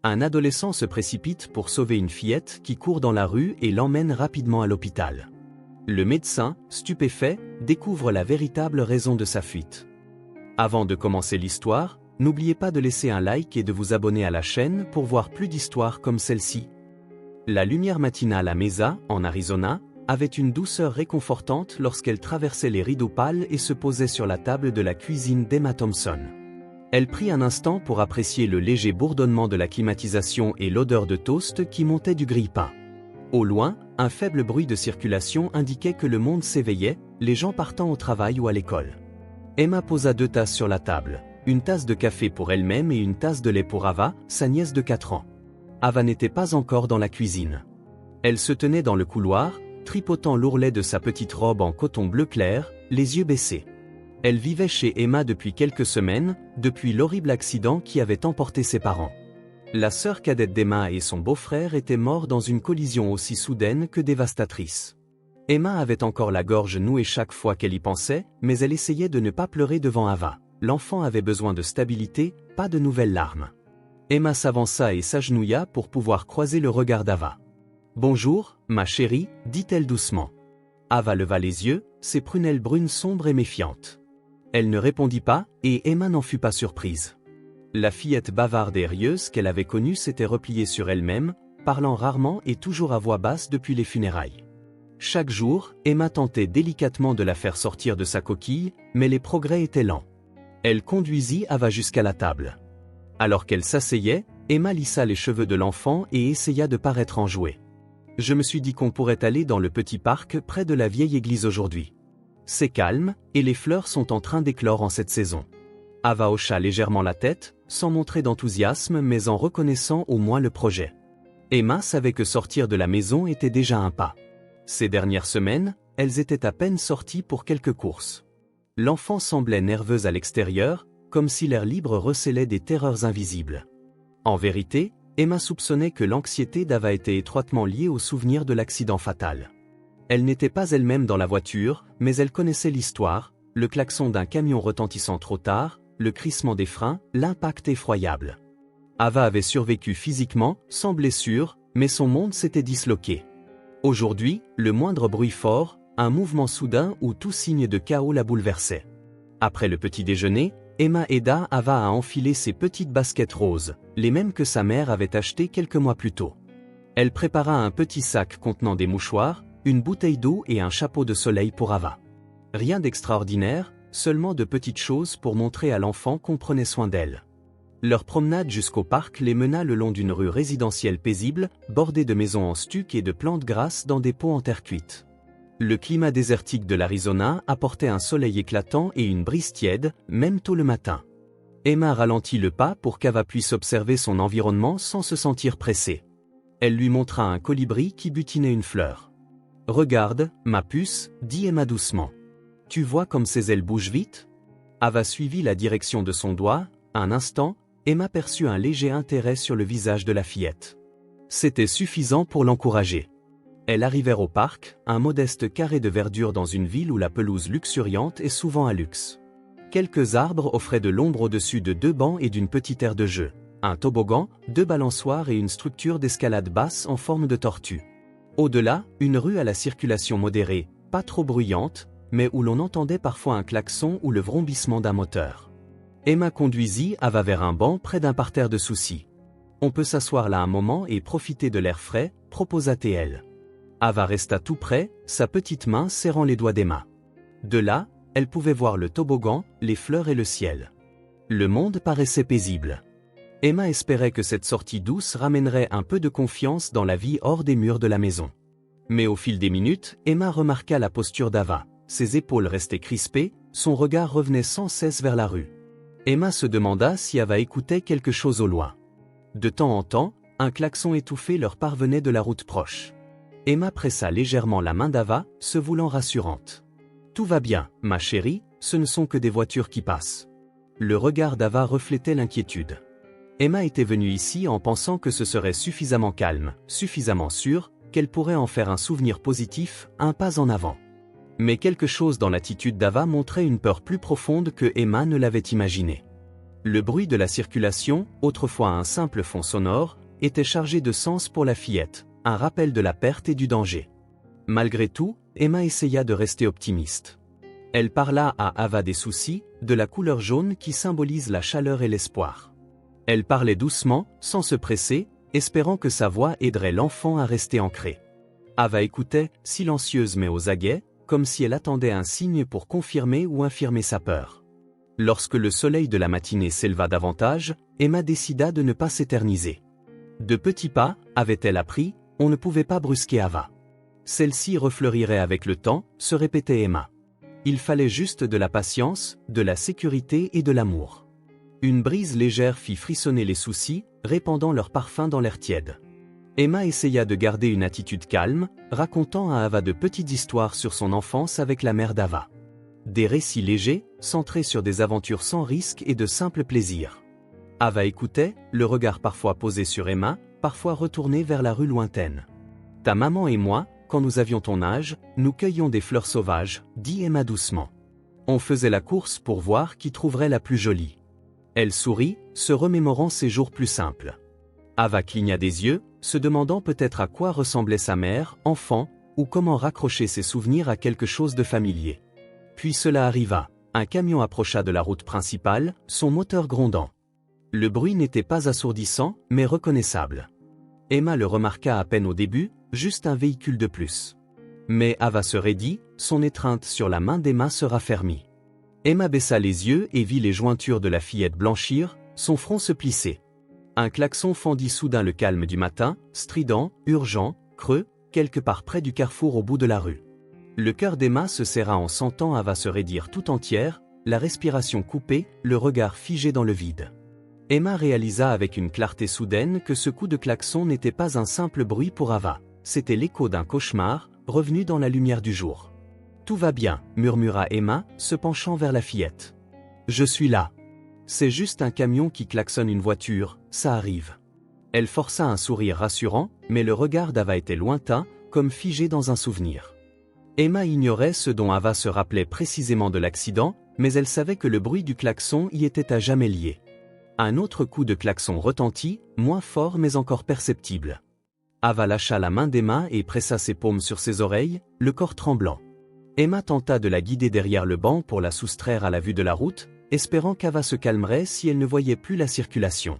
Un adolescent se précipite pour sauver une fillette qui court dans la rue et l'emmène rapidement à l'hôpital. Le médecin, stupéfait, découvre la véritable raison de sa fuite. Avant de commencer l'histoire, n'oubliez pas de laisser un like et de vous abonner à la chaîne pour voir plus d'histoires comme celle-ci. La lumière matinale à Mesa, en Arizona, avait une douceur réconfortante lorsqu'elle traversait les rideaux pâles et se posait sur la table de la cuisine d'Emma Thompson. Elle prit un instant pour apprécier le léger bourdonnement de la climatisation et l'odeur de toast qui montait du grille-pain. Au loin, un faible bruit de circulation indiquait que le monde s'éveillait, les gens partant au travail ou à l'école. Emma posa 2 tasses sur la table, une tasse de café pour elle-même et une tasse de lait pour Ava, sa nièce de 4 ans. Ava n'était pas encore dans la cuisine. Elle se tenait dans le couloir, tripotant l'ourlet de sa petite robe en coton bleu clair, les yeux baissés. Elle vivait chez Emma depuis quelques semaines, depuis l'horrible accident qui avait emporté ses parents. La sœur cadette d'Emma et son beau-frère étaient morts dans une collision aussi soudaine que dévastatrice. Emma avait encore la gorge nouée chaque fois qu'elle y pensait, mais elle essayait de ne pas pleurer devant Ava. L'enfant avait besoin de stabilité, pas de nouvelles larmes. Emma s'avança et s'agenouilla pour pouvoir croiser le regard d'Ava. « Bonjour, ma chérie », dit-elle doucement. Ava leva les yeux, ses prunelles brunes sombres et méfiantes. Elle ne répondit pas, et Emma n'en fut pas surprise. La fillette bavarde et rieuse qu'elle avait connue s'était repliée sur elle-même, parlant rarement et toujours à voix basse depuis les funérailles. Chaque jour, Emma tentait délicatement de la faire sortir de sa coquille, mais les progrès étaient lents. Elle conduisit Ava jusqu'à la table. Alors qu'elle s'asseyait, Emma lissa les cheveux de l'enfant et essaya de paraître enjouée. « Je me suis dit qu'on pourrait aller dans le petit parc près de la vieille église aujourd'hui. C'est calme, et les fleurs sont en train d'éclore en cette saison. » Ava hocha légèrement la tête, sans montrer d'enthousiasme mais en reconnaissant au moins le projet. Emma savait que sortir de la maison était déjà un pas. Ces dernières semaines, elles étaient à peine sorties pour quelques courses. L'enfant semblait nerveuse à l'extérieur, comme si l'air libre recélait des terreurs invisibles. En vérité, Emma soupçonnait que l'anxiété d'Ava était étroitement liée au souvenir de l'accident fatal. Elle n'était pas elle-même dans la voiture, mais elle connaissait l'histoire, le klaxon d'un camion retentissant trop tard, le crissement des freins, l'impact effroyable. Ava avait survécu physiquement, sans blessure, mais son monde s'était disloqué. Aujourd'hui, le moindre bruit fort, un mouvement soudain ou tout signe de chaos la bouleversait. Après le petit déjeuner, Emma aida Ava à enfiler ses petites baskets roses, les mêmes que sa mère avait achetées quelques mois plus tôt. Elle prépara un petit sac contenant des mouchoirs, une bouteille d'eau et un chapeau de soleil pour Ava. Rien d'extraordinaire, seulement de petites choses pour montrer à l'enfant qu'on prenait soin d'elle. Leur promenade jusqu'au parc les mena le long d'une rue résidentielle paisible, bordée de maisons en stuc et de plantes grasses dans des pots en terre cuite. Le climat désertique de l'Arizona apportait un soleil éclatant et une brise tiède, même tôt le matin. Emma ralentit le pas pour qu'Ava puisse observer son environnement sans se sentir pressée. Elle lui montra un colibri qui butinait une fleur. « Regarde, ma puce, » dit Emma doucement. « Tu vois comme ses ailes bougent vite ?» Ava suivit la direction de son doigt. Un instant, Emma perçut un léger intérêt sur le visage de la fillette. C'était suffisant pour l'encourager. Elles arrivèrent au parc, un modeste carré de verdure dans une ville où la pelouse luxuriante est souvent un luxe. Quelques arbres offraient de l'ombre au-dessus de 2 bancs et d'une petite aire de jeu. Un toboggan, 2 balançoires et une structure d'escalade basse en forme de tortue. Au-delà, une rue à la circulation modérée, pas trop bruyante, mais où l'on entendait parfois un klaxon ou le vrombissement d'un moteur. Emma conduisit Ava vers un banc près d'un parterre de soucis. « On peut s'asseoir là un moment et profiter de l'air frais », proposa-t-elle. Ava resta tout près, sa petite main serrant les doigts d'Emma. De là, elle pouvait voir le toboggan, les fleurs et le ciel. Le monde paraissait paisible. Emma espérait que cette sortie douce ramènerait un peu de confiance dans la vie hors des murs de la maison. Mais au fil des minutes, Emma remarqua la posture d'Ava. Ses épaules restaient crispées, son regard revenait sans cesse vers la rue. Emma se demanda si Ava écoutait quelque chose au loin. De temps en temps, un klaxon étouffé leur parvenait de la route proche. Emma pressa légèrement la main d'Ava, se voulant rassurante. « Tout va bien, ma chérie, ce ne sont que des voitures qui passent. » Le regard d'Ava reflétait l'inquiétude. Emma était venue ici en pensant que ce serait suffisamment calme, suffisamment sûr, qu'elle pourrait en faire un souvenir positif, un pas en avant. Mais quelque chose dans l'attitude d'Ava montrait une peur plus profonde que Emma ne l'avait imaginée. Le bruit de la circulation, autrefois un simple fond sonore, était chargé de sens pour la fillette, un rappel de la perte et du danger. Malgré tout, Emma essaya de rester optimiste. Elle parla à Ava des soucis, de la couleur jaune qui symbolise la chaleur et l'espoir. Elle parlait doucement, sans se presser, espérant que sa voix aiderait l'enfant à rester ancré. Ava écoutait, silencieuse mais aux aguets, comme si elle attendait un signe pour confirmer ou infirmer sa peur. Lorsque le soleil de la matinée s'éleva davantage, Emma décida de ne pas s'éterniser. De petits pas, avait-elle appris, on ne pouvait pas brusquer Ava. Celle-ci refleurirait avec le temps, se répétait Emma. Il fallait juste de la patience, de la sécurité et de l'amour. Une brise légère fit frissonner les soucis, répandant leur parfum dans l'air tiède. Emma essaya de garder une attitude calme, racontant à Ava de petites histoires sur son enfance avec la mère d'Ava. Des récits légers, centrés sur des aventures sans risque et de simples plaisirs. Ava écoutait, le regard parfois posé sur Emma, parfois retourné vers la rue lointaine. « Ta maman et moi, quand nous avions ton âge, nous cueillions des fleurs sauvages, » dit Emma doucement. « On faisait la course pour voir qui trouverait la plus jolie. » Elle sourit, se remémorant ses jours plus simples. Ava cligna des yeux, se demandant peut-être à quoi ressemblait sa mère, enfant, ou comment raccrocher ses souvenirs à quelque chose de familier. Puis cela arriva. Un camion approcha de la route principale, son moteur grondant. Le bruit n'était pas assourdissant, mais reconnaissable. Emma le remarqua à peine au début, juste un véhicule de plus. Mais Ava se raidit, son étreinte sur la main d'Emma se raffermit. Emma baissa les yeux et vit les jointures de la fillette blanchir, son front se plisser. Un klaxon fendit soudain le calme du matin, strident, urgent, creux, quelque part près du carrefour au bout de la rue. Le cœur d'Emma se serra en sentant Ava se raidir tout entière, la respiration coupée, le regard figé dans le vide. Emma réalisa avec une clarté soudaine que ce coup de klaxon n'était pas un simple bruit pour Ava, c'était l'écho d'un cauchemar, revenu dans la lumière du jour. « Tout va bien, » murmura Emma, se penchant vers la fillette. « Je suis là. C'est juste un camion qui klaxonne une voiture, ça arrive. » Elle força un sourire rassurant, mais le regard d'Ava était lointain, comme figé dans un souvenir. Emma ignorait ce dont Ava se rappelait précisément de l'accident, mais elle savait que le bruit du klaxon y était à jamais lié. Un autre coup de klaxon retentit, moins fort mais encore perceptible. Ava lâcha la main d'Emma et pressa ses paumes sur ses oreilles, le corps tremblant. Emma tenta de la guider derrière le banc pour la soustraire à la vue de la route, espérant qu'Ava se calmerait si elle ne voyait plus la circulation.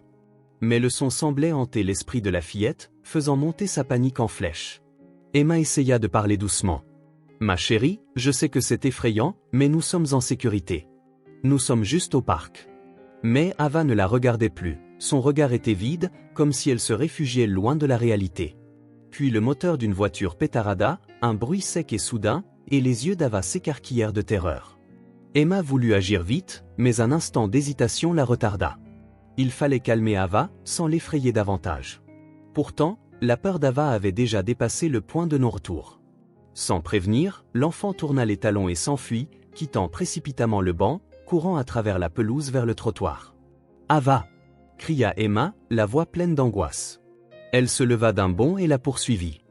Mais le son semblait hanter l'esprit de la fillette, faisant monter sa panique en flèche. Emma essaya de parler doucement. « Ma chérie, je sais que c'est effrayant, mais nous sommes en sécurité. Nous sommes juste au parc. » Mais Ava ne la regardait plus, son regard était vide, comme si elle se réfugiait loin de la réalité. Puis le moteur d'une voiture pétarada, un bruit sec et soudain, et les yeux d'Ava s'écarquillèrent de terreur. Emma voulut agir vite, mais un instant d'hésitation la retarda. Il fallait calmer Ava, sans l'effrayer davantage. Pourtant, la peur d'Ava avait déjà dépassé le point de non-retour. Sans prévenir, l'enfant tourna les talons et s'enfuit, quittant précipitamment le banc, courant à travers la pelouse vers le trottoir. « Ava !» cria Emma, la voix pleine d'angoisse. Elle se leva d'un bond et la poursuivit.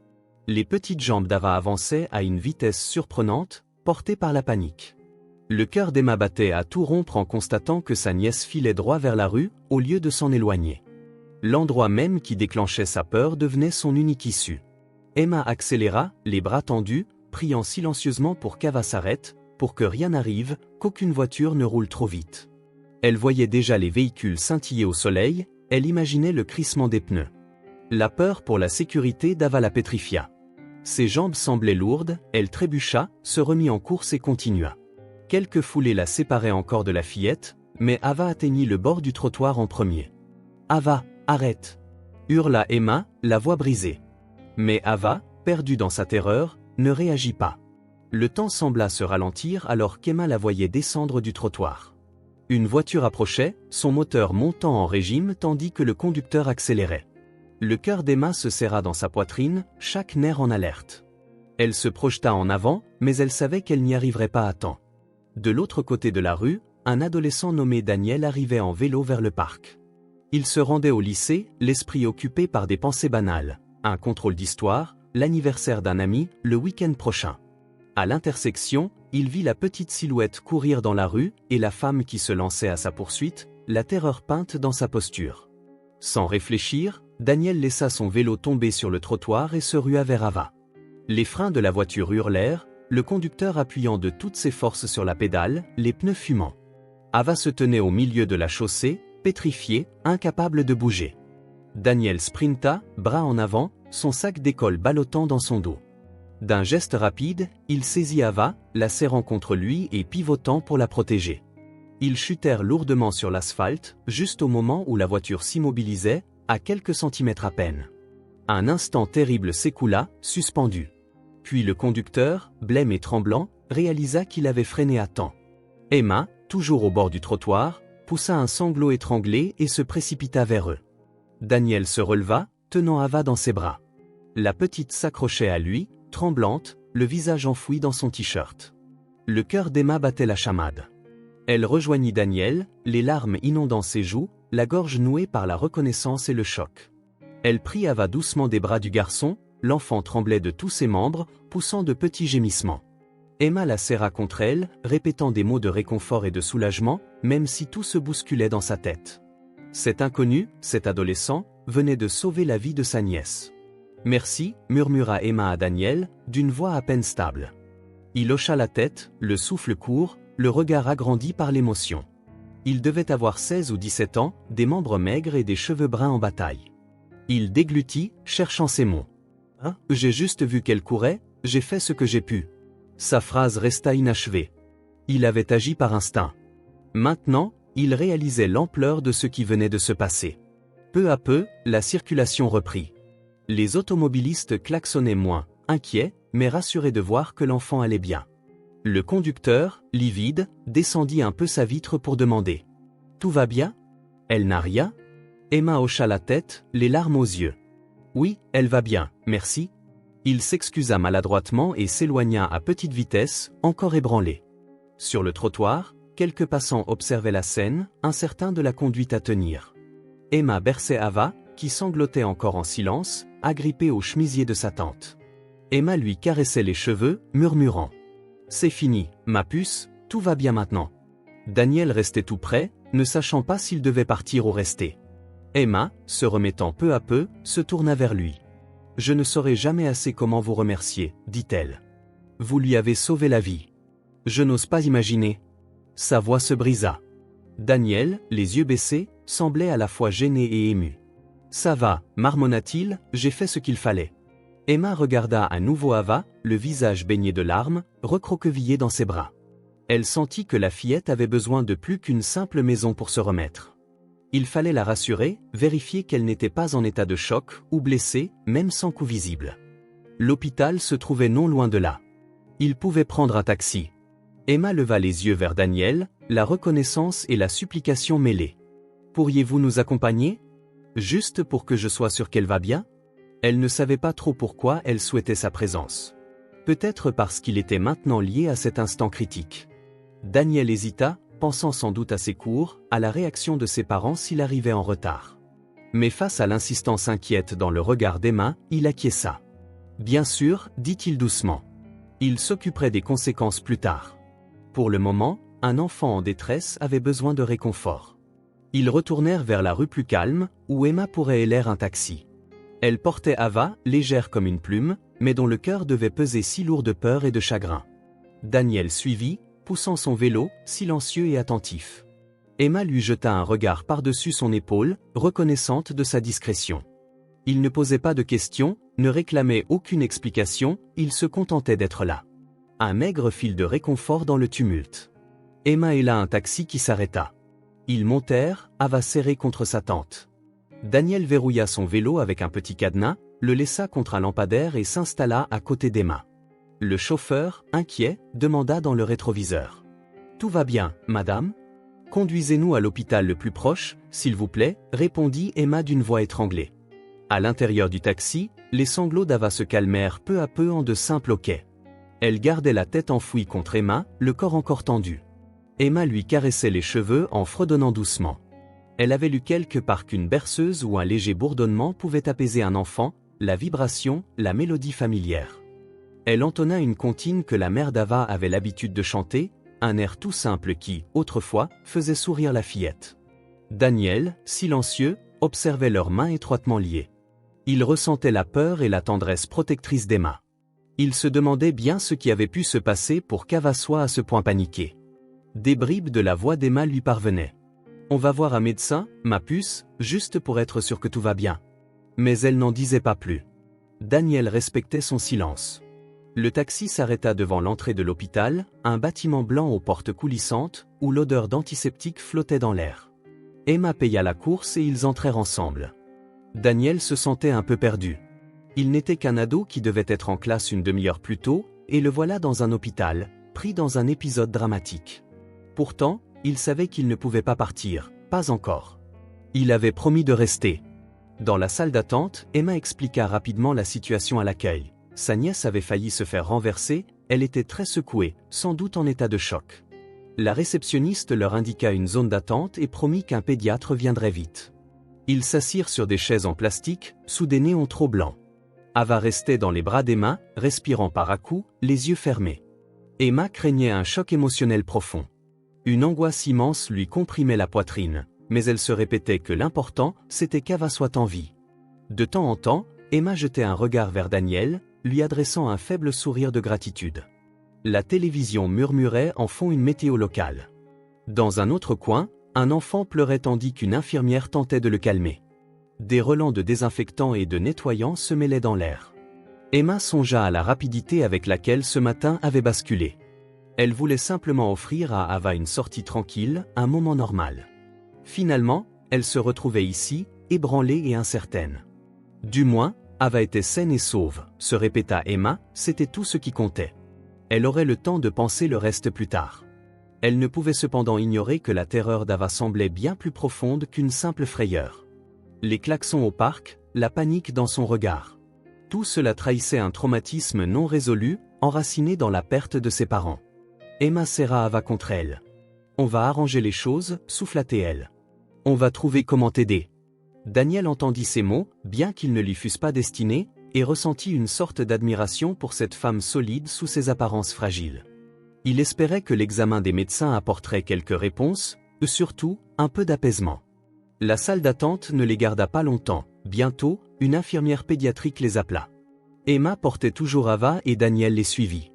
Les petites jambes d'Ava avançaient à une vitesse surprenante, portées par la panique. Le cœur d'Emma battait à tout rompre en constatant que sa nièce filait droit vers la rue, au lieu de s'en éloigner. L'endroit même qui déclenchait sa peur devenait son unique issue. Emma accéléra, les bras tendus, priant silencieusement pour qu'Ava s'arrête, pour que rien n'arrive, qu'aucune voiture ne roule trop vite. Elle voyait déjà les véhicules scintiller au soleil, elle imaginait le crissement des pneus. La peur pour la sécurité d'Ava la pétrifia. Ses jambes semblaient lourdes, elle trébucha, se remit en course et continua. Quelques foulées la séparaient encore de la fillette, mais Ava atteignit le bord du trottoir en premier. « Ava, arrête !» hurla Emma, la voix brisée. Mais Ava, perdue dans sa terreur, ne réagit pas. Le temps sembla se ralentir alors qu'Emma la voyait descendre du trottoir. Une voiture approchait, son moteur montant en régime tandis que le conducteur accélérait. Le cœur d'Emma se serra dans sa poitrine, chaque nerf en alerte. Elle se projeta en avant, mais elle savait qu'elle n'y arriverait pas à temps. De l'autre côté de la rue, un adolescent nommé Daniel arrivait en vélo vers le parc. Il se rendait au lycée, l'esprit occupé par des pensées banales. Un contrôle d'histoire, l'anniversaire d'un ami, le week-end prochain. À l'intersection, il vit la petite silhouette courir dans la rue et la femme qui se lançait à sa poursuite, la terreur peinte dans sa posture. Sans réfléchir, Daniel laissa son vélo tomber sur le trottoir et se rua vers Ava. Les freins de la voiture hurlèrent, le conducteur appuyant de toutes ses forces sur la pédale, les pneus fumant. Ava se tenait au milieu de la chaussée, pétrifiée, incapable de bouger. Daniel sprinta, bras en avant, son sac d'école ballottant dans son dos. D'un geste rapide, il saisit Ava, la serrant contre lui et pivotant pour la protéger. Ils chutèrent lourdement sur l'asphalte, juste au moment où la voiture s'immobilisait, à quelques centimètres à peine. Un instant terrible s'écoula, suspendu. Puis le conducteur, blême et tremblant, réalisa qu'il avait freiné à temps. Emma, toujours au bord du trottoir, poussa un sanglot étranglé et se précipita vers eux. Daniel se releva, tenant Ava dans ses bras. La petite s'accrochait à lui, tremblante, le visage enfoui dans son t-shirt. Le cœur d'Emma battait la chamade. Elle rejoignit Daniel, les larmes inondant ses joues, la gorge nouée par la reconnaissance et le choc. Elle prit Ava doucement des bras du garçon, l'enfant tremblait de tous ses membres, poussant de petits gémissements. Emma la serra contre elle, répétant des mots de réconfort et de soulagement, même si tout se bousculait dans sa tête. Cet inconnu, cet adolescent, venait de sauver la vie de sa nièce. « Merci » murmura Emma à Daniel, d'une voix à peine stable. Il hocha la tête, le souffle court, le regard agrandi par l'émotion. Il devait avoir 16 ou 17 ans, des membres maigres et des cheveux bruns en bataille. Il déglutit, cherchant ses mots. « Hein, j'ai juste vu qu'elle courait, j'ai fait ce que j'ai pu. » Sa phrase resta inachevée. Il avait agi par instinct. Maintenant, il réalisait l'ampleur de ce qui venait de se passer. Peu à peu, la circulation reprit. Les automobilistes klaxonnaient moins, inquiets, mais rassurés de voir que l'enfant allait bien. Le conducteur, livide, descendit un peu sa vitre pour demander. « Tout va bien ? Elle n'a rien ?» Emma hocha la tête, les larmes aux yeux. « Oui, elle va bien, merci. » Il s'excusa maladroitement et s'éloigna à petite vitesse, encore ébranlé. Sur le trottoir, quelques passants observaient la scène, incertains de la conduite à tenir. Emma berçait Ava, qui sanglotait encore en silence, agrippée au chemisier de sa tante. Emma lui caressait les cheveux, murmurant. « C'est fini, ma puce, tout va bien maintenant. » Daniel restait tout près, ne sachant pas s'il devait partir ou rester. Emma, se remettant peu à peu, se tourna vers lui. « Je ne saurai jamais assez comment vous remercier, dit-elle. Vous lui avez sauvé la vie. Je n'ose pas imaginer. » Sa voix se brisa. Daniel, les yeux baissés, semblait à la fois gêné et ému. « Ça va, marmonna-t-il, j'ai fait ce qu'il fallait. » Emma regarda à nouveau Ava, le visage baigné de larmes, recroquevillé dans ses bras. Elle sentit que la fillette avait besoin de plus qu'une simple maison pour se remettre. Il fallait la rassurer, vérifier qu'elle n'était pas en état de choc ou blessée, même sans coup visible. L'hôpital se trouvait non loin de là. Il pouvait prendre un taxi. Emma leva les yeux vers Daniel, la reconnaissance et la supplication mêlées. « Pourriez-vous nous accompagner ? Juste pour que je sois sûre qu'elle va bien ?» Elle ne savait pas trop pourquoi elle souhaitait sa présence. Peut-être parce qu'il était maintenant lié à cet instant critique. Daniel hésita, pensant sans doute à ses cours, à la réaction de ses parents s'il arrivait en retard. Mais face à l'insistance inquiète dans le regard d'Emma, il acquiesça. « Bien sûr, dit-il doucement. Il s'occuperait des conséquences plus tard. » Pour le moment, un enfant en détresse avait besoin de réconfort. Ils retournèrent vers la rue plus calme, où Emma pourrait élaire un taxi. Elle portait Ava, légère comme une plume, mais dont le cœur devait peser si lourd de peur et de chagrin. Daniel suivit, poussant son vélo, silencieux et attentif. Emma lui jeta un regard par-dessus son épaule, reconnaissante de sa discrétion. Il ne posait pas de questions, ne réclamait aucune explication, il se contentait d'être là. Un maigre fil de réconfort dans le tumulte. Emma héla un taxi qui s'arrêta. Ils montèrent, Ava serrée contre sa tante. Daniel verrouilla son vélo avec un petit cadenas, le laissa contre un lampadaire et s'installa à côté d'Emma. Le chauffeur, inquiet, demanda dans le rétroviseur. « Tout va bien, madame ? Conduisez-nous à l'hôpital le plus proche, s'il vous plaît, répondit Emma d'une voix étranglée. À l'intérieur du taxi, les sanglots d'Ava se calmèrent peu à peu en de simples hoquets. Elle gardait la tête enfouie contre Emma, le corps encore tendu. Emma lui caressait les cheveux en fredonnant doucement. Elle avait lu quelque part qu'une berceuse ou un léger bourdonnement pouvait apaiser un enfant, la vibration, la mélodie familière. Elle entonna une comptine que la mère d'Ava avait l'habitude de chanter, un air tout simple qui, autrefois, faisait sourire la fillette. Daniel, silencieux, observait leurs mains étroitement liées. Il ressentait la peur et la tendresse protectrice d'Emma. Il se demandait bien ce qui avait pu se passer pour qu'Ava soit à ce point paniquée. Des bribes de la voix d'Emma lui parvenaient. « On va voir un médecin, ma puce, juste pour être sûr que tout va bien. » Mais elle n'en disait pas plus. Daniel respectait son silence. Le taxi s'arrêta devant l'entrée de l'hôpital, un bâtiment blanc aux portes coulissantes, où l'odeur d'antiseptique flottait dans l'air. Emma paya la course et ils entrèrent ensemble. Daniel se sentait un peu perdu. Il n'était qu'un ado qui devait être en classe une demi-heure plus tôt, et le voilà dans un hôpital, pris dans un épisode dramatique. Pourtant, il savait qu'il ne pouvait pas partir, pas encore. Il avait promis de rester. Dans la salle d'attente, Emma expliqua rapidement la situation à l'accueil. Sa nièce avait failli se faire renverser, elle était très secouée, sans doute en état de choc. La réceptionniste leur indiqua une zone d'attente et promit qu'un pédiatre viendrait vite. Ils s'assirent sur des chaises en plastique, sous des néons trop blancs. Ava restait dans les bras d'Emma, respirant par à-coups, les yeux fermés. Emma craignait un choc émotionnel profond. Une angoisse immense lui comprimait la poitrine, mais elle se répétait que l'important, c'était qu'Ava soit en vie. De temps en temps, Emma jetait un regard vers Daniel, lui adressant un faible sourire de gratitude. La télévision murmurait en fond une météo locale. Dans un autre coin, un enfant pleurait tandis qu'une infirmière tentait de le calmer. Des relents de désinfectants et de nettoyants se mêlaient dans l'air. Emma songea à la rapidité avec laquelle ce matin avait basculé. Elle voulait simplement offrir à Ava une sortie tranquille, un moment normal. Finalement, elle se retrouvait ici, ébranlée et incertaine. Du moins, Ava était saine et sauve, se répéta Emma, c'était tout ce qui comptait. Elle aurait le temps de penser le reste plus tard. Elle ne pouvait cependant ignorer que la terreur d'Ava semblait bien plus profonde qu'une simple frayeur. Les klaxons au parc, la panique dans son regard. Tout cela trahissait un traumatisme non résolu, enraciné dans la perte de ses parents. Emma serra Ava contre elle. « On va arranger les choses », souffla-t-elle. « On va trouver comment t'aider. » Daniel entendit ces mots, bien qu'ils ne lui fussent pas destinés, et ressentit une sorte d'admiration pour cette femme solide sous ses apparences fragiles. Il espérait que l'examen des médecins apporterait quelques réponses, et surtout, un peu d'apaisement. La salle d'attente ne les garda pas longtemps. Bientôt, une infirmière pédiatrique les appela. Emma portait toujours Ava et Daniel les suivit.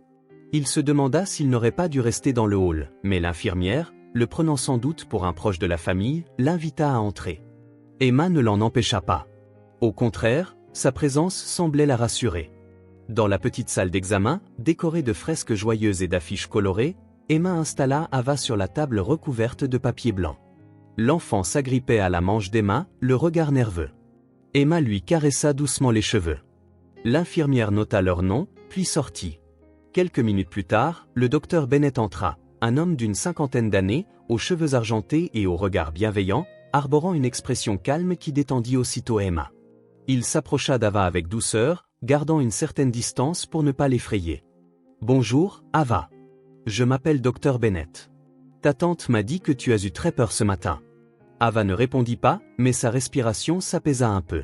Il se demanda s'il n'aurait pas dû rester dans le hall, mais l'infirmière, le prenant sans doute pour un proche de la famille, l'invita à entrer. Emma ne l'en empêcha pas. Au contraire, sa présence semblait la rassurer. Dans la petite salle d'examen, décorée de fresques joyeuses et d'affiches colorées, Emma installa Ava sur la table recouverte de papier blanc. L'enfant s'agrippait à la manche d'Emma, le regard nerveux. Emma lui caressa doucement les cheveux. L'infirmière nota leur nom, puis sortit. Quelques minutes plus tard, le docteur Bennett entra, un homme d'une cinquantaine d'années, aux cheveux argentés et au regard bienveillant, arborant une expression calme qui détendit aussitôt Emma. Il s'approcha d'Ava avec douceur, gardant une certaine distance pour ne pas l'effrayer. « Bonjour, Ava. Je m'appelle Dr Bennett. Ta tante m'a dit que tu as eu très peur ce matin. » Ava ne répondit pas, mais sa respiration s'apaisa un peu.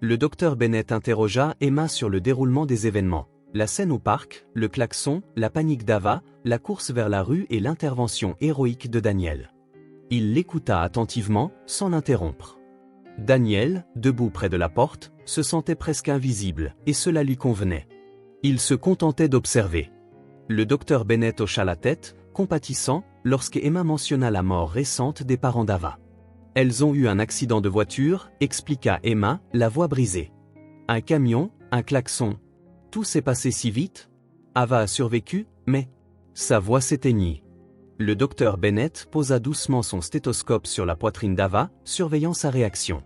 Le docteur Bennett interrogea Emma sur le déroulement des événements. La scène au parc, le klaxon, la panique d'Ava, la course vers la rue et l'intervention héroïque de Daniel. Il l'écouta attentivement, sans l'interrompre. Daniel, debout près de la porte, se sentait presque invisible, et cela lui convenait. Il se contentait d'observer. Le docteur Bennett hocha la tête, compatissant, lorsque Emma mentionna la mort récente des parents d'Ava. « Elles ont eu un accident de voiture », expliqua Emma, la voix brisée. « Un camion, un klaxon. Tout s'est passé si vite. Ava a survécu, mais... » Sa voix s'éteignit. Le docteur Bennett posa doucement son stéthoscope sur la poitrine d'Ava, surveillant sa réaction.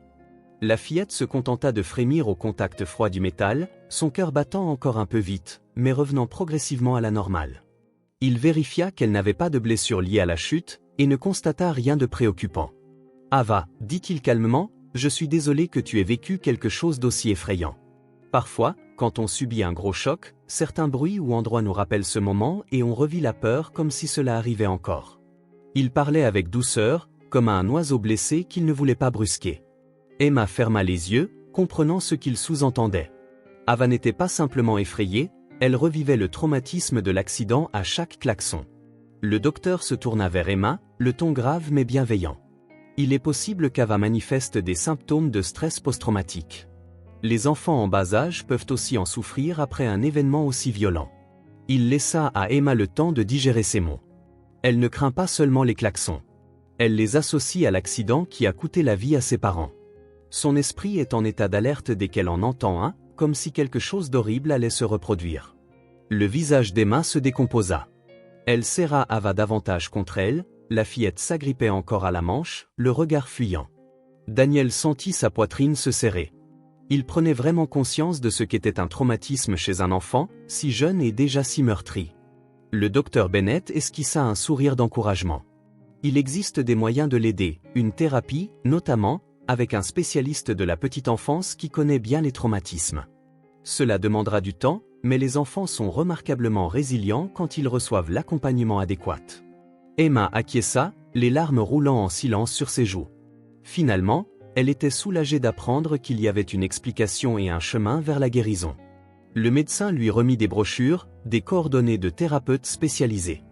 La fillette se contenta de frémir au contact froid du métal, son cœur battant encore un peu vite, mais revenant progressivement à la normale. Il vérifia qu'elle n'avait pas de blessure liée à la chute, et ne constata rien de préoccupant. « Ava, dit-il calmement, je suis désolé que tu aies vécu quelque chose d'aussi effrayant. Parfois, quand on subit un gros choc, certains bruits ou endroits nous rappellent ce moment et on revit la peur comme si cela arrivait encore. » Il parlait avec douceur, comme à un oiseau blessé qu'il ne voulait pas brusquer. Emma ferma les yeux, comprenant ce qu'il sous-entendait. Ava n'était pas simplement effrayée, elle revivait le traumatisme de l'accident à chaque klaxon. Le docteur se tourna vers Emma, le ton grave mais bienveillant. « Il est possible qu'Ava manifeste des symptômes de stress post-traumatique. Les enfants en bas âge peuvent aussi en souffrir après un événement aussi violent. Il laissa à Emma le temps de digérer ces mots. Elle ne craint pas seulement les klaxons. Elle les associe à l'accident qui a coûté la vie à ses parents. Son esprit est en état d'alerte dès qu'elle en entend un, comme si quelque chose d'horrible allait se reproduire. Le visage d'Emma se décomposa. Elle serra Ava davantage contre elle, la fillette s'agrippait encore à la manche, le regard fuyant. Daniel sentit sa poitrine se serrer. Il prenait vraiment conscience de ce qu'était un traumatisme chez un enfant, si jeune et déjà si meurtri. Le docteur Bennett esquissa un sourire d'encouragement. Il existe des moyens de l'aider, une thérapie, notamment, avec un spécialiste de la petite enfance qui connaît bien les traumatismes. Cela demandera du temps, mais les enfants sont remarquablement résilients quand ils reçoivent l'accompagnement adéquat. Emma acquiesça, les larmes roulant en silence sur ses joues. Finalement, elle était soulagée d'apprendre qu'il y avait une explication et un chemin vers la guérison. Le médecin lui remit des brochures, des coordonnées de thérapeutes spécialisés.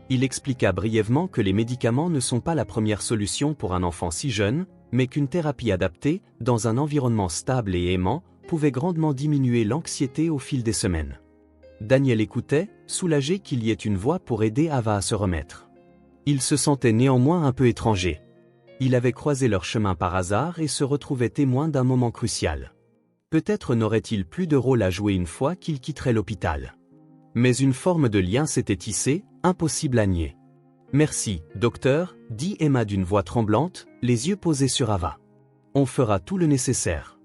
Il expliqua brièvement que les médicaments ne sont pas la première solution pour un enfant si jeune, mais qu'une thérapie adaptée, dans un environnement stable et aimant, pouvait grandement diminuer l'anxiété au fil des semaines. Daniel écoutait, soulagé qu'il y ait une voie pour aider Ava à se remettre. Il se sentait néanmoins un peu étranger. Il avait croisé leur chemin par hasard et se retrouvait témoin d'un moment crucial. Peut-être n'aurait-il plus de rôle à jouer une fois qu'il quitterait l'hôpital. Mais une forme de lien s'était tissée, impossible à nier. « Merci, docteur », dit Emma d'une voix tremblante, les yeux posés sur Ava. « On fera tout le nécessaire. »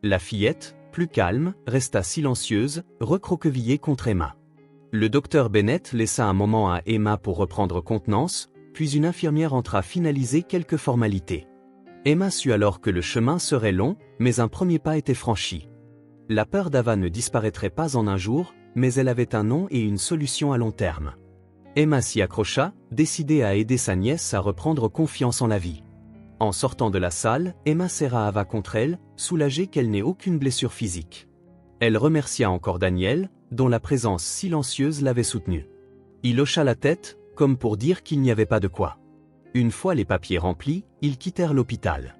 La fillette, plus calme, resta silencieuse, recroquevillée contre Emma. Le docteur Bennett laissa un moment à Emma pour reprendre contenance, puis une infirmière entra finaliser quelques formalités. Emma sut alors que le chemin serait long, mais un premier pas était franchi. La peur d'Ava ne disparaîtrait pas en un jour, mais elle avait un nom et une solution à long terme. Emma s'y accrocha, décidée à aider sa nièce à reprendre confiance en la vie. En sortant de la salle, Emma serra Ava contre elle, soulagée qu'elle n'ait aucune blessure physique. Elle remercia encore Daniel, dont la présence silencieuse l'avait soutenue. Il hocha la tête, comme pour dire qu'il n'y avait pas de quoi. Une fois les papiers remplis, ils quittèrent l'hôpital.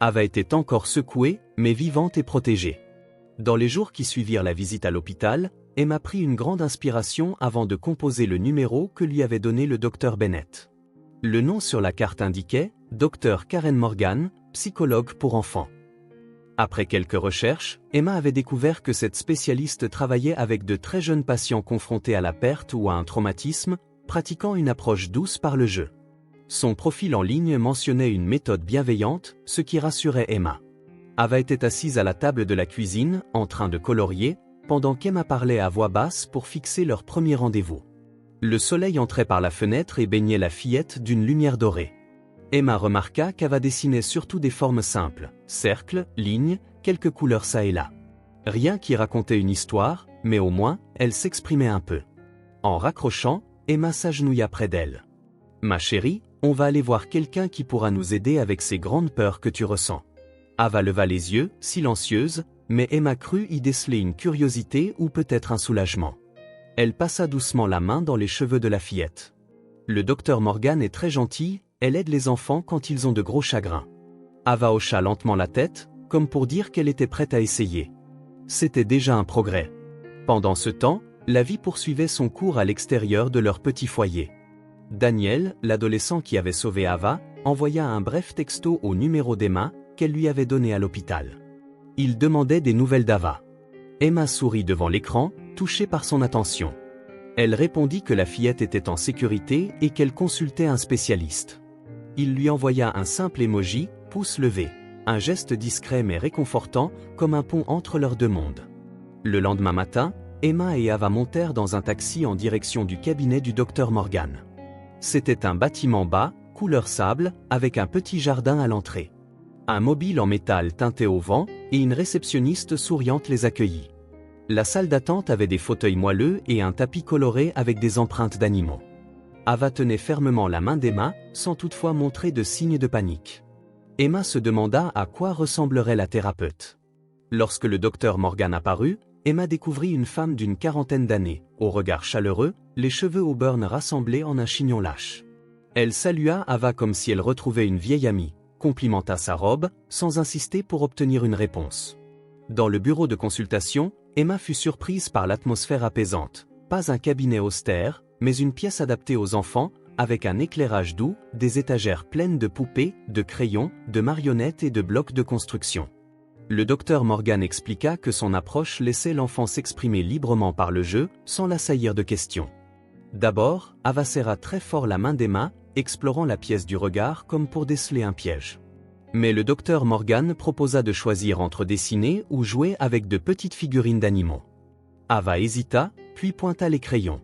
Ava était encore secouée, mais vivante et protégée. Dans les jours qui suivirent la visite à l'hôpital, Emma prit une grande inspiration avant de composer le numéro que lui avait donné le docteur Bennett. Le nom sur la carte indiquait « Dr Karen Morgan, psychologue pour enfants ». Après quelques recherches, Emma avait découvert que cette spécialiste travaillait avec de très jeunes patients confrontés à la perte ou à un traumatisme, pratiquant une approche douce par le jeu. Son profil en ligne mentionnait une méthode bienveillante, ce qui rassurait Emma. Ava était assise à la table de la cuisine, en train de colorier, pendant qu'Emma parlait à voix basse pour fixer leur premier rendez-vous. Le soleil entrait par la fenêtre et baignait la fillette d'une lumière dorée. Emma remarqua qu'Ava dessinait surtout des formes simples, cercles, lignes, quelques couleurs çà et là. Rien qui racontait une histoire, mais au moins, elle s'exprimait un peu. En raccrochant, Emma s'agenouilla près d'elle. « Ma chérie, on va aller voir quelqu'un qui pourra nous aider avec ces grandes peurs que tu ressens. » Ava leva les yeux, silencieuse, mais Emma crut y déceler une curiosité ou peut-être un soulagement. Elle passa doucement la main dans les cheveux de la fillette. « Le docteur Morgan est très gentil, elle aide les enfants quand ils ont de gros chagrins. » Ava hocha lentement la tête, comme pour dire qu'elle était prête à essayer. C'était déjà un progrès. Pendant ce temps, la vie poursuivait son cours à l'extérieur de leur petit foyer. Daniel, l'adolescent qui avait sauvé Ava, envoya un bref texto au numéro d'Emma, qu'elle lui avait donné à l'hôpital. Il demandait des nouvelles d'Ava. Emma sourit devant l'écran, touchée par son attention. Elle répondit que la fillette était en sécurité et qu'elle consultait un spécialiste. Il lui envoya un simple emoji, pouce levé, un geste discret mais réconfortant, comme un pont entre leurs deux mondes. Le lendemain matin, Emma et Ava montèrent dans un taxi en direction du cabinet du docteur Morgan. C'était un bâtiment bas, couleur sable, avec un petit jardin à l'entrée. Un mobile en métal teinté au vent, et une réceptionniste souriante les accueillit. La salle d'attente avait des fauteuils moelleux et un tapis coloré avec des empreintes d'animaux. Ava tenait fermement la main d'Emma, sans toutefois montrer de signes de panique. Emma se demanda à quoi ressemblerait la thérapeute. Lorsque le docteur Morgan apparut, Emma découvrit une femme d'une quarantaine d'années, au regard chaleureux, les cheveux auburn rassemblés en un chignon lâche. Elle salua Ava comme si elle retrouvait une vieille amie. complimenta sa robe, sans insister pour obtenir une réponse. Dans le bureau de consultation, Emma fut surprise par l'atmosphère apaisante. Pas un cabinet austère, mais une pièce adaptée aux enfants, avec un éclairage doux, des étagères pleines de poupées, de crayons, de marionnettes et de blocs de construction. Le docteur Morgan expliqua que son approche laissait l'enfant s'exprimer librement par le jeu, sans l'assaillir de questions. D'abord, Ava serra très fort la main d'Emma, explorant la pièce du regard comme pour déceler un piège. Mais le docteur Morgan proposa de choisir entre dessiner ou jouer avec de petites figurines d'animaux. Ava hésita, puis pointa les crayons.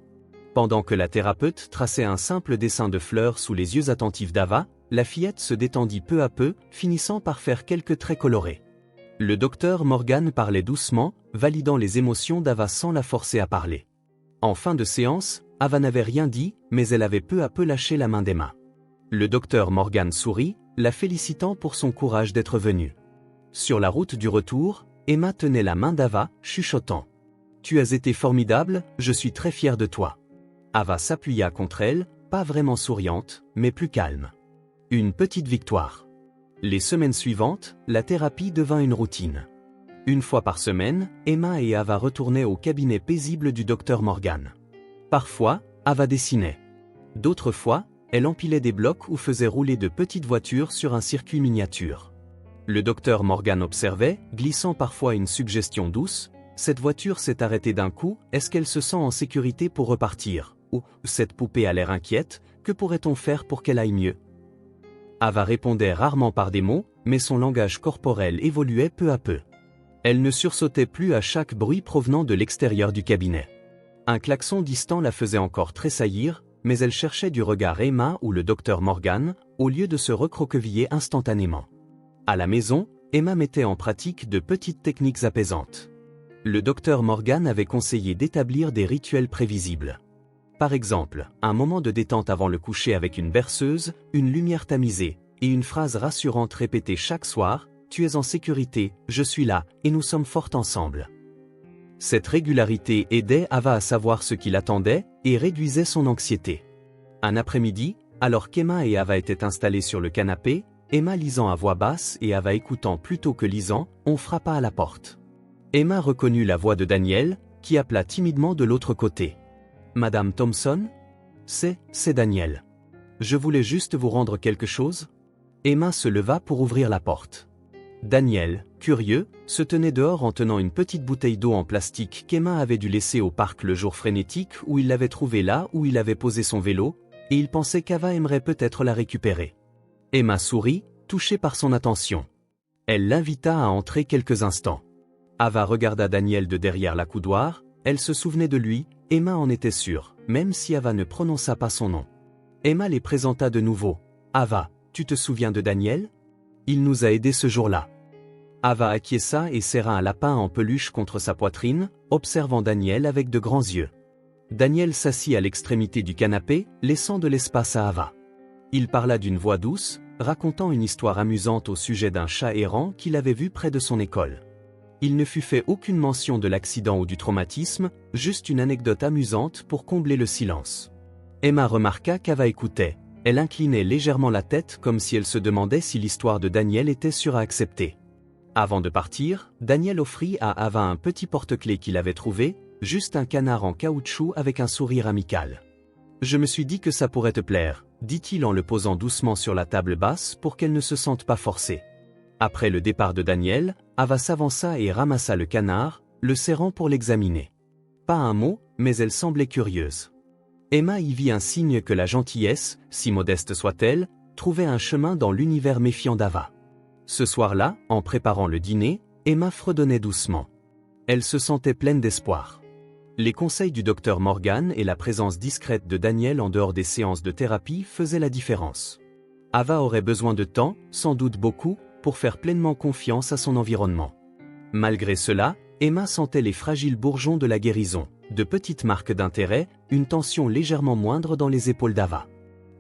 Pendant que la thérapeute traçait un simple dessin de fleurs sous les yeux attentifs d'Ava, la fillette se détendit peu à peu, finissant par faire quelques traits colorés. Le docteur Morgan parlait doucement, validant les émotions d'Ava sans la forcer à parler. En fin de séance, Ava n'avait rien dit, mais elle avait peu à peu lâché la main d'Emma. Le docteur Morgan sourit, la félicitant pour son courage d'être venue. Sur la route du retour, Emma tenait la main d'Ava, chuchotant. « Tu as été formidable, je suis très fière de toi. » Ava s'appuya contre elle, pas vraiment souriante, mais plus calme. Une petite victoire. Les semaines suivantes, la thérapie devint une routine. Une fois par semaine, Emma et Ava retournaient au cabinet paisible du docteur Morgan. Parfois, Ava dessinait. D'autres fois, elle empilait des blocs ou faisait rouler de petites voitures sur un circuit miniature. Le docteur Morgan observait, glissant parfois une suggestion douce. Cette voiture s'est arrêtée d'un coup, est-ce qu'elle se sent en sécurité pour repartir? Ou, cette poupée a l'air inquiète, que pourrait-on faire pour qu'elle aille mieux? Ava répondait rarement par des mots, mais son langage corporel évoluait peu à peu. Elle ne sursautait plus à chaque bruit provenant de l'extérieur du cabinet. Un klaxon distant la faisait encore tressaillir, mais elle cherchait du regard Emma ou le docteur Morgan, au lieu de se recroqueviller instantanément. À la maison, Emma mettait en pratique de petites techniques apaisantes. Le docteur Morgan avait conseillé d'établir des rituels prévisibles. Par exemple, un moment de détente avant le coucher avec une berceuse, une lumière tamisée, et une phrase rassurante répétée chaque soir, « Tu es en sécurité, je suis là, et nous sommes fortes ensemble ». Cette régularité aidait Ava à savoir ce qui l'attendait, et réduisait son anxiété. Un après-midi, alors qu'Emma et Ava étaient installées sur le canapé, Emma lisant à voix basse et Ava écoutant plutôt que lisant, on frappa à la porte. Emma reconnut la voix de Daniel, qui appela timidement de l'autre côté. « Madame Thompson ? C'est Daniel. Je voulais juste vous rendre quelque chose ?» Emma se leva pour ouvrir la porte. Daniel, curieux, se tenait dehors en tenant une petite bouteille d'eau en plastique qu'Emma avait dû laisser au parc le jour frénétique où il l'avait trouvée là où il avait posé son vélo, et il pensait qu'Ava aimerait peut-être la récupérer. Emma sourit, touchée par son attention. Elle l'invita à entrer quelques instants. Ava regarda Daniel de derrière la coudoir, elle se souvenait de lui, Emma en était sûre, même si Ava ne prononça pas son nom. Emma les présenta de nouveau. « Ava, tu te souviens de Daniel? Il nous a aidés ce jour-là. » Ava acquiesça et serra un lapin en peluche contre sa poitrine, observant Daniel avec de grands yeux. Daniel s'assit à l'extrémité du canapé, laissant de l'espace à Ava. Il parla d'une voix douce, racontant une histoire amusante au sujet d'un chat errant qu'il avait vu près de son école. Il ne fut fait aucune mention de l'accident ou du traumatisme, juste une anecdote amusante pour combler le silence. Emma remarqua qu'Ava écoutait. Elle inclinait légèrement la tête comme si elle se demandait si l'histoire de Daniel était sûre à accepter. Avant de partir, Daniel offrit à Ava un petit porte-clés qu'il avait trouvé, juste un canard en caoutchouc avec un sourire amical. « Je me suis dit que ça pourrait te plaire », dit-il en le posant doucement sur la table basse pour qu'elle ne se sente pas forcée. Après le départ de Daniel, Ava s'avança et ramassa le canard, le serrant pour l'examiner. Pas un mot, mais elle semblait curieuse. Emma y vit un signe que la gentillesse, si modeste soit-elle, trouvait un chemin dans l'univers méfiant d'Ava. Ce soir-là, en préparant le dîner, Emma fredonnait doucement. Elle se sentait pleine d'espoir. Les conseils du docteur Morgan et la présence discrète de Daniel en dehors des séances de thérapie faisaient la différence. Ava aurait besoin de temps, sans doute beaucoup, pour faire pleinement confiance à son environnement. Malgré cela, Emma sentait les fragiles bourgeons de la guérison, de petites marques d'intérêt, une tension légèrement moindre dans les épaules d'Ava.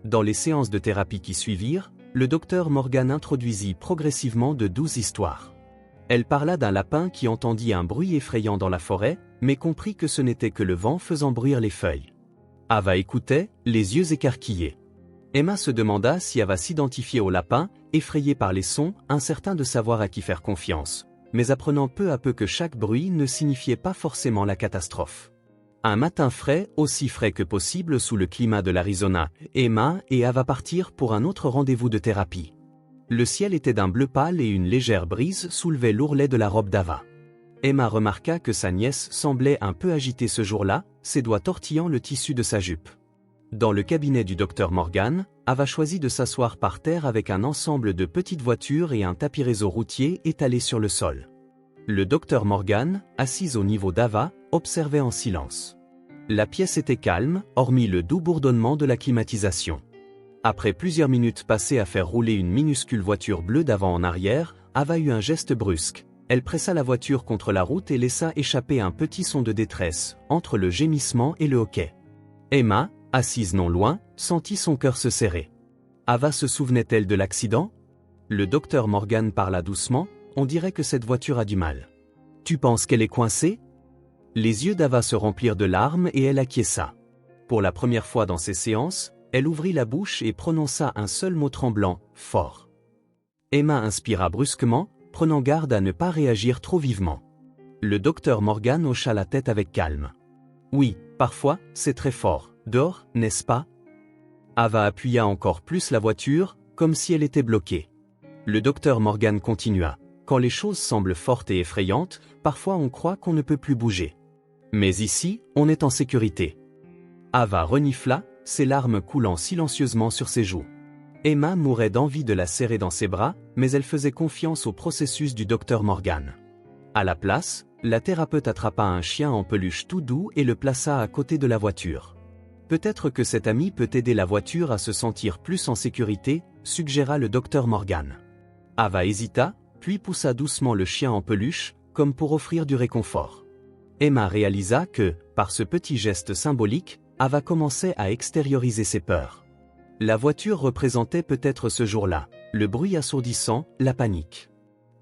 Dans les séances de thérapie qui suivirent, le docteur Morgan introduisit progressivement de douces histoires. Elle parla d'un lapin qui entendit un bruit effrayant dans la forêt, mais comprit que ce n'était que le vent faisant bruire les feuilles. Ava écoutait, les yeux écarquillés. Emma se demanda si Ava s'identifiait au lapin, effrayée par les sons, incertain de savoir à qui faire confiance, mais apprenant peu à peu que chaque bruit ne signifiait pas forcément la catastrophe. Un matin frais, aussi frais que possible sous le climat de l'Arizona, Emma et Ava partirent pour un autre rendez-vous de thérapie. Le ciel était d'un bleu pâle et une légère brise soulevait l'ourlet de la robe d'Ava. Emma remarqua que sa nièce semblait un peu agitée ce jour-là, ses doigts tortillant le tissu de sa jupe. Dans le cabinet du docteur Morgan, Ava choisit de s'asseoir par terre avec un ensemble de petites voitures et un tapis réseau routier étalé sur le sol. Le docteur Morgan, assis au niveau d'Ava, observait en silence. La pièce était calme, hormis le doux bourdonnement de la climatisation. Après plusieurs minutes passées à faire rouler une minuscule voiture bleue d'avant en arrière, Ava eut un geste brusque. Elle pressa la voiture contre la route et laissa échapper un petit son de détresse, entre le gémissement et le hoquet. Emma, assise non loin, sentit son cœur se serrer. Ava se souvenait-elle de l'accident? Le docteur Morgan parla doucement, on dirait que cette voiture a du mal. Tu penses qu'elle est coincée? Les yeux d'Ava se remplirent de larmes et elle acquiesça. Pour la première fois dans ces séances, elle ouvrit la bouche et prononça un seul mot tremblant, fort. Emma inspira brusquement, prenant garde à ne pas réagir trop vivement. Le docteur Morgan hocha la tête avec calme. Oui, parfois, c'est très fort, dehors, n'est-ce pas? Ava appuya encore plus la voiture, comme si elle était bloquée. Le docteur Morgan continua. Quand les choses semblent fortes et effrayantes, parfois on croit qu'on ne peut plus bouger. Mais ici, on est en sécurité. Ava renifla, ses larmes coulant silencieusement sur ses joues. Emma mourait d'envie de la serrer dans ses bras, mais elle faisait confiance au processus du docteur Morgan. À la place, la thérapeute attrapa un chien en peluche tout doux et le plaça à côté de la voiture. Peut-être que cet ami peut aider la voiture à se sentir plus en sécurité, suggéra le docteur Morgan. Ava hésita, puis poussa doucement le chien en peluche, comme pour offrir du réconfort. Emma réalisa que, par ce petit geste symbolique, Ava commençait à extérioriser ses peurs. La voiture représentait peut-être ce jour-là, le bruit assourdissant, la panique.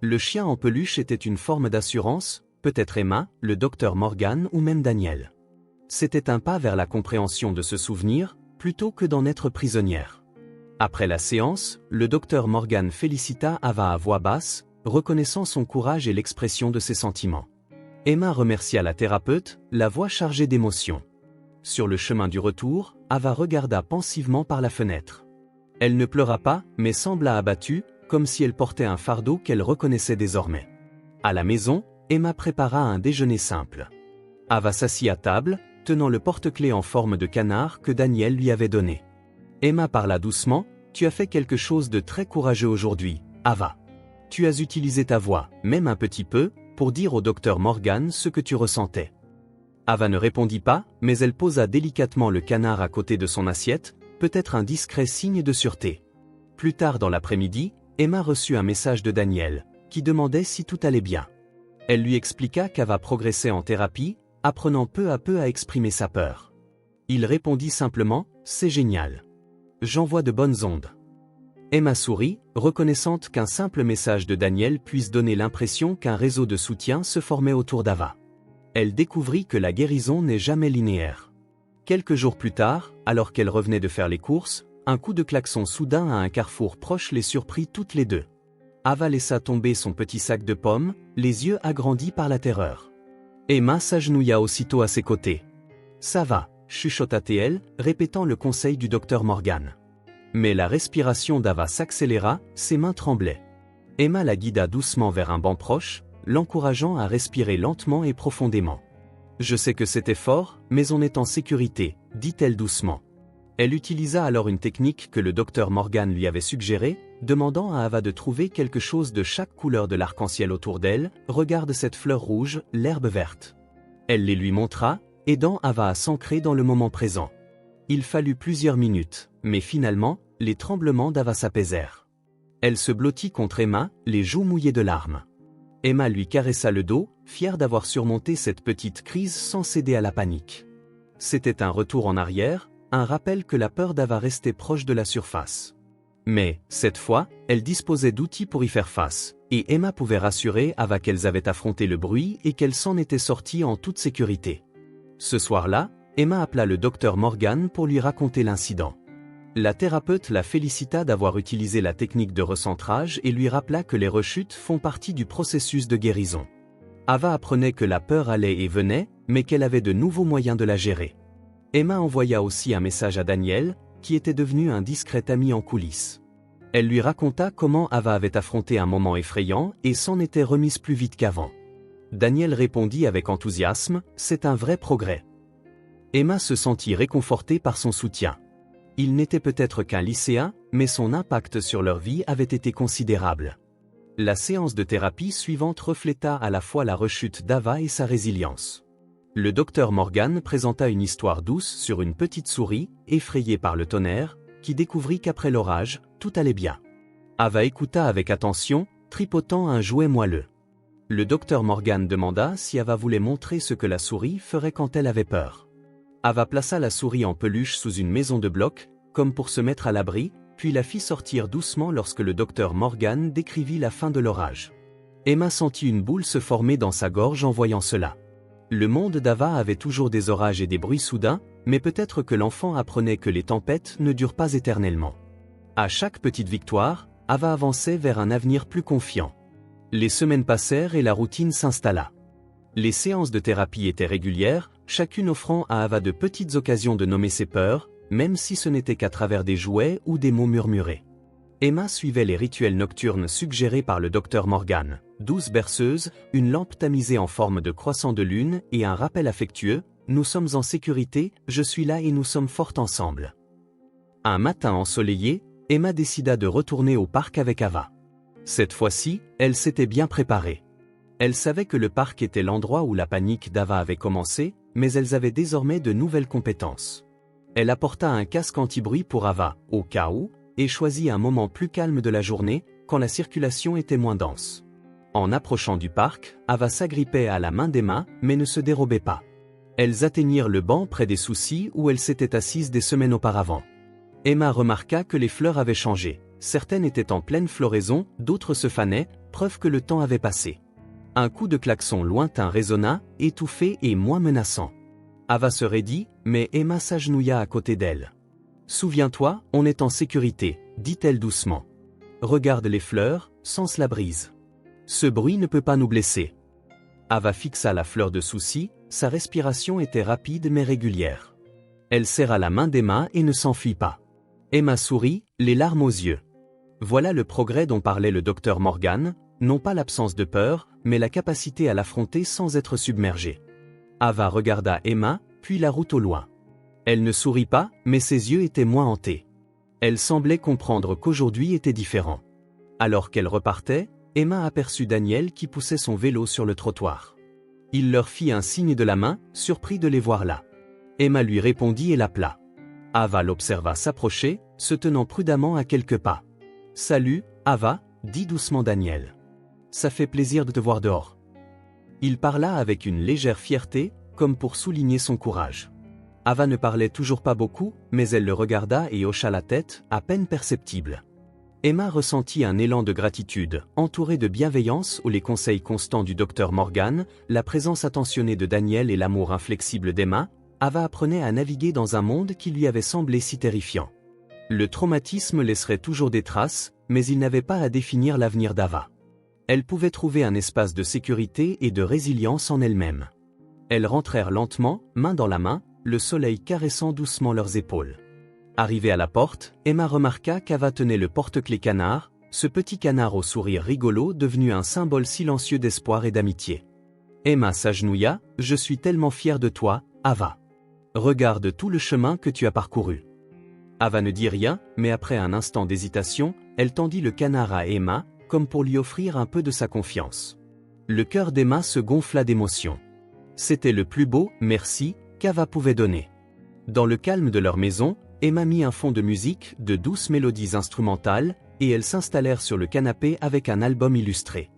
Le chien en peluche était une forme d'assurance, peut-être Emma, le docteur Morgan ou même Daniel. C'était un pas vers la compréhension de ce souvenir, plutôt que d'en être prisonnière. Après la séance, le docteur Morgan félicita Ava à voix basse, reconnaissant son courage et l'expression de ses sentiments. Emma remercia la thérapeute, la voix chargée d'émotion. Sur le chemin du retour, Ava regarda pensivement par la fenêtre. Elle ne pleura pas, mais sembla abattue, comme si elle portait un fardeau qu'elle reconnaissait désormais. À la maison, Emma prépara un déjeuner simple. Ava s'assit à table, tenant le porte-clés en forme de canard que Daniel lui avait donné. Emma parla doucement, « Tu as fait quelque chose de très courageux aujourd'hui, Ava. Tu as utilisé ta voix, même un petit peu, pour dire au docteur Morgan ce que tu ressentais. » Ava ne répondit pas, mais elle posa délicatement le canard à côté de son assiette, peut-être un discret signe de sûreté. Plus tard dans l'après-midi, Emma reçut un message de Daniel, qui demandait si tout allait bien. Elle lui expliqua qu'Ava progressait en thérapie, apprenant peu à peu à exprimer sa peur. Il répondit simplement, « C'est génial. J'envoie de bonnes ondes. » Emma sourit, reconnaissante qu'un simple message de Daniel puisse donner l'impression qu'un réseau de soutien se formait autour d'Ava. Elle découvrit que la guérison n'est jamais linéaire. Quelques jours plus tard, alors qu'elle revenait de faire les courses, un coup de klaxon soudain à un carrefour proche les surprit toutes les deux. Ava laissa tomber son petit sac de pommes, les yeux agrandis par la terreur. Emma s'agenouilla aussitôt à ses côtés. « Ça va », chuchota-t-elle, répétant le conseil du docteur Morgan. Mais la respiration d'Ava s'accéléra, ses mains tremblaient. Emma la guida doucement vers un banc proche, l'encourageant à respirer lentement et profondément. « Je sais que c'était fort, mais on est en sécurité, » dit-elle doucement. Elle utilisa alors une technique que le docteur Morgan lui avait suggérée, demandant à Ava de trouver quelque chose de chaque couleur de l'arc-en-ciel autour d'elle. « Regarde cette fleur rouge, l'herbe verte. » Elle les lui montra, aidant Ava à s'ancrer dans le moment présent. Il fallut plusieurs minutes, mais finalement, les tremblements d'Ava s'apaisèrent. Elle se blottit contre Emma, les joues mouillées de larmes. Emma lui caressa le dos, fière d'avoir surmonté cette petite crise sans céder à la panique. C'était un retour en arrière, un rappel que la peur d'Ava restait proche de la surface. Mais, cette fois, elle disposait d'outils pour y faire face, et Emma pouvait rassurer Ava qu'elles avaient affronté le bruit et qu'elles s'en étaient sorties en toute sécurité. Ce soir-là, Emma appela le docteur Morgan pour lui raconter l'incident. La thérapeute la félicita d'avoir utilisé la technique de recentrage et lui rappela que les rechutes font partie du processus de guérison. Ava apprenait que la peur allait et venait, mais qu'elle avait de nouveaux moyens de la gérer. Emma envoya aussi un message à Daniel, qui était devenu un discret ami en coulisses. Elle lui raconta comment Ava avait affronté un moment effrayant et s'en était remise plus vite qu'avant. Daniel répondit avec enthousiasme, « C'est un vrai progrès. » Emma se sentit réconfortée par son soutien. Il n'était peut-être qu'un lycéen, mais son impact sur leur vie avait été considérable. La séance de thérapie suivante refléta à la fois la rechute d'Ava et sa résilience. Le docteur Morgan présenta une histoire douce sur une petite souris, effrayée par le tonnerre, qui découvrit qu'après l'orage, tout allait bien. Ava écouta avec attention, tripotant un jouet moelleux. Le docteur Morgan demanda si Ava voulait montrer ce que la souris ferait quand elle avait peur. Ava plaça la souris en peluche sous une maison de blocs, comme pour se mettre à l'abri, puis la fit sortir doucement lorsque le docteur Morgan décrivit la fin de l'orage. Emma sentit une boule se former dans sa gorge en voyant cela. Le monde d'Ava avait toujours des orages et des bruits soudains, mais peut-être que l'enfant apprenait que les tempêtes ne durent pas éternellement. À chaque petite victoire, Ava avançait vers un avenir plus confiant. Les semaines passèrent et la routine s'installa. Les séances de thérapie étaient régulières, chacune offrant à Ava de petites occasions de nommer ses peurs, même si ce n'était qu'à travers des jouets ou des mots murmurés. Emma suivait les rituels nocturnes suggérés par le docteur Morgan, 12 berceuses, une lampe tamisée en forme de croissant de lune et un rappel affectueux, « Nous sommes en sécurité, je suis là et nous sommes fortes ensemble ». Un matin ensoleillé, Emma décida de retourner au parc avec Ava. Cette fois-ci, elle s'était bien préparée. Elle savait que le parc était l'endroit où la panique d'Ava avait commencé, mais elles avaient désormais de nouvelles compétences. Elle apporta un casque anti-bruit pour Ava, au cas où, et choisit un moment plus calme de la journée, quand la circulation était moins dense. En approchant du parc, Ava s'agrippait à la main d'Emma, mais ne se dérobait pas. Elles atteignirent le banc près des soucis où elle s'était assise des semaines auparavant. Emma remarqua que les fleurs avaient changé. Certaines étaient en pleine floraison, d'autres se fanaient, preuve que le temps avait passé. Un coup de klaxon lointain résonna, étouffé et moins menaçant. Ava se raidit, mais Emma s'agenouilla à côté d'elle. « Souviens-toi, on est en sécurité, dit-elle doucement. Regarde les fleurs, sens la brise. Ce bruit ne peut pas nous blesser. » Ava fixa la fleur de souci, sa respiration était rapide mais régulière. Elle serra la main d'Emma et ne s'enfuit pas. Emma sourit, les larmes aux yeux. Voilà le progrès dont parlait le docteur Morgan, non pas l'absence de peur, mais la capacité à l'affronter sans être submergée. Ava regarda Emma, puis la route au loin. Elle ne sourit pas, mais ses yeux étaient moins hantés. Elle semblait comprendre qu'aujourd'hui était différent. Alors qu'elle repartait, Emma aperçut Daniel qui poussait son vélo sur le trottoir. Il leur fit un signe de la main, surpris de les voir là. Emma lui répondit et l'appela. Ava l'observa s'approcher, se tenant prudemment à quelques pas. « Salut, Ava », dit doucement Daniel. « Ça fait plaisir de te voir dehors. » Il parla avec une légère fierté, comme pour souligner son courage. Ava ne parlait toujours pas beaucoup, mais elle le regarda et hocha la tête, à peine perceptible. Emma ressentit un élan de gratitude, entouré de bienveillance où les conseils constants du docteur Morgan, la présence attentionnée de Daniel et l'amour inflexible d'Emma, Ava apprenait à naviguer dans un monde qui lui avait semblé si terrifiant. Le traumatisme laisserait toujours des traces, mais il n'avait pas à définir l'avenir d'Ava. Elle pouvait trouver un espace de sécurité et de résilience en elle-même. Elles rentrèrent lentement, main dans la main, le soleil caressant doucement leurs épaules. Arrivée à la porte, Emma remarqua qu'Ava tenait le porte-clés canard, ce petit canard au sourire rigolo devenu un symbole silencieux d'espoir et d'amitié. Emma s'agenouilla, « Je suis tellement fière de toi, Ava. Regarde tout le chemin que tu as parcouru. » Ava ne dit rien, mais après un instant d'hésitation, elle tendit le canard à Emma, comme pour lui offrir un peu de sa confiance. Le cœur d'Emma se gonfla d'émotion. C'était le plus beau « merci » qu'Ava pouvait donner. Dans le calme de leur maison, Emma mit un fond de musique, de douces mélodies instrumentales, et elles s'installèrent sur le canapé avec un album illustré.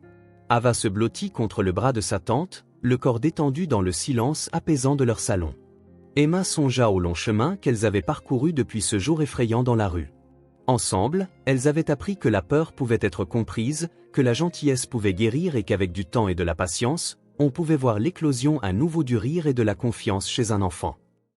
Ava se blottit contre le bras de sa tante, le corps détendu dans le silence apaisant de leur salon. Emma songea au long chemin qu'elles avaient parcouru depuis ce jour effrayant dans la rue. Ensemble, elles avaient appris que la peur pouvait être comprise, que la gentillesse pouvait guérir et qu'avec du temps et de la patience, on pouvait voir l'éclosion à nouveau du rire et de la confiance chez un enfant.